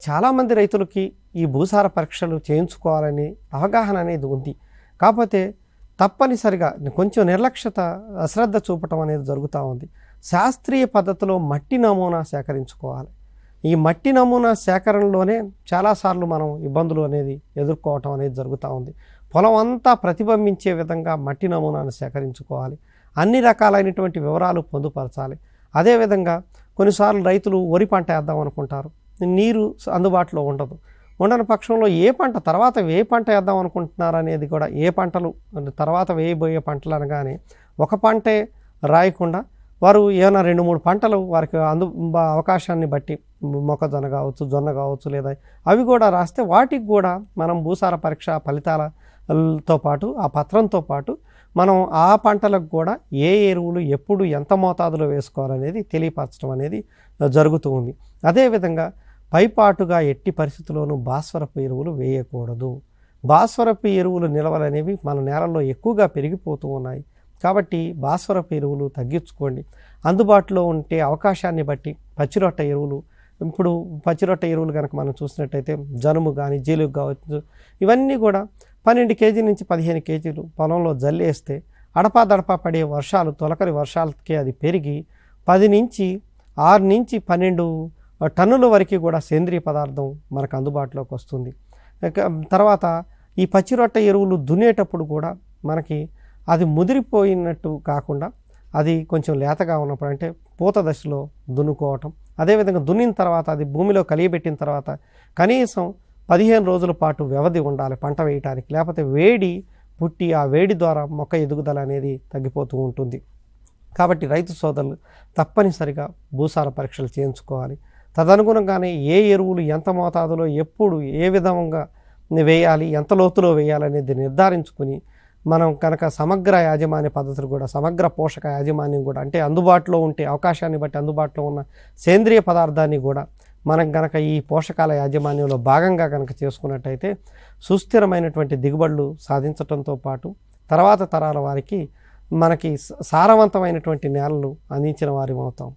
చాలామంది రైతులకి ఈ భూసార పరీక్షలు చేయించుకోవాలని అవగాహన అనేది ఉంది. కాకపోతే తప్పనిసరిగా కొంచెం నిర్లక్ష్యత, అశ్రద్ధ చూపటం అనేది జరుగుతూ ఉంది. శాస్త్రీయ పద్ధతిలో మట్టి నమూనా సేకరించుకోవాలి. ఈ మట్టి నమూనా సేకరణలోనే చాలాసార్లు మనం ఇబ్బందులు అనేది ఎదుర్కోవటం అనేది జరుగుతూ ఉంది. పొలం అంతా ప్రతిబింబించే విధంగా మట్టి నమూనాను సేకరించుకోవాలి. అన్ని రకాలైనటువంటి వివరాలు పొందుపరచాలి. అదేవిధంగా కొన్నిసార్లు రైతులు వరి పంట వేద్దాం అనుకుంటారు, నీరు అందుబాటులో ఉండదు. ఉండని పక్షంలో ఏ పంట తర్వాత ఏ పంట వేద్దాం అనుకుంటున్నారు అనేది కూడా, ఏ పంటలు తర్వాత వేయబోయే పంటలు అనగానే ఒక పంటే రాయకుండా వారు ఏమైనా 2-3 పంటలు వారికి అవకాశాన్ని బట్టి మొక్కజొన్న కావచ్చు, జొన్న కావచ్చు, లేదా అవి కూడా రాస్తే వాటికి కూడా మనం భూసార పరీక్ష ఫలితాలతో పాటు ఆ పత్రంతో పాటు మనం ఆ పంటలకు కూడా ఏ ఎరువులు ఎప్పుడు ఎంత మోతాదులో వేసుకోవాలనేది తెలియపరచడం అనేది జరుగుతూ ఉంది. అదేవిధంగా పైపాటుగా ఎట్టి పరిస్థితుల్లోనూ భాస్వరపు ఎరువులు వేయకూడదు. భాస్వరపు ఎరువులు నిల్వలనేవి మన నేలల్లో ఎక్కువగా పెరిగిపోతూ ఉన్నాయి. కాబట్టి భాస్వరపు ఎరువులు తగ్గించుకోండి. అందుబాటులో ఉంటే అవకాశాన్ని బట్టి పచ్చిరొట్ట ఎరువులు, ఇప్పుడు పచ్చిరొట్ట ఎరువులు కనుక మనం చూసినట్టయితే జనుము కానీ, జీలుగు కావచ్చు, ఇవన్నీ కూడా 12 కేజీల నుంచి 15 కేజీలు పొలంలో జల్లేస్తే అడపాదడపా పడే వర్షాలు, తొలకరి వర్షాలకి అది పెరిగి 6 నుంచి 12 టన్నుల వరకు కూడా సేంద్రియ పదార్థం మనకు అందుబాటులోకి వస్తుంది. తర్వాత ఈ పచ్చిరొట్ట ఎరువులు దున్నేటప్పుడు కూడా మనకి అది ముదిరిపోయినట్టు కాకుండా అది కొంచెం లేతగా ఉన్నప్పుడు, అంటే పూత దశలో దున్నుకోవటం. అదేవిధంగా దున్నిన తర్వాత అది భూమిలో కలియబెట్టిన తర్వాత కనీసం 15 రోజుల పాటు వ్యవధి ఉండాలి పంట వేయటానికి. లేకపోతే వేడి పుట్టి ఆ వేడి ద్వారా మొక్క ఎదుగుదల అనేది తగ్గిపోతూ ఉంటుంది. కాబట్టి రైతు సోదరులు తప్పనిసరిగా భూసార పరీక్షలు చేయించుకోవాలి. తదనుగుణంగానే ఏ ఎరువులు ఎంత మోతాదులో ఎప్పుడు ఏ విధంగా వేయాలి, ఎంత లోతులో వేయాలనేది నిర్ధారించుకుని మనం కనుక సమగ్ర యాజమాన్య పద్ధతులు కూడా, సమగ్ర పోషక యాజమాన్యం కూడా, అంటే అందుబాటులో ఉంటే అవకాశాన్ని బట్టి అందుబాటులో ఉన్న సేంద్రియ పదార్థాన్ని కూడా మనం కనుక ఈ పోషకాల యాజమాన్యంలో భాగంగా కనుక చేసుకున్నట్టయితే సుస్థిరమైనటువంటి దిగుబడులు సాధించడంతో పాటు తర్వాత తరాల వారికి మనకి సారవంతమైనటువంటి నేలలు అందించిన వారి అవుతాం.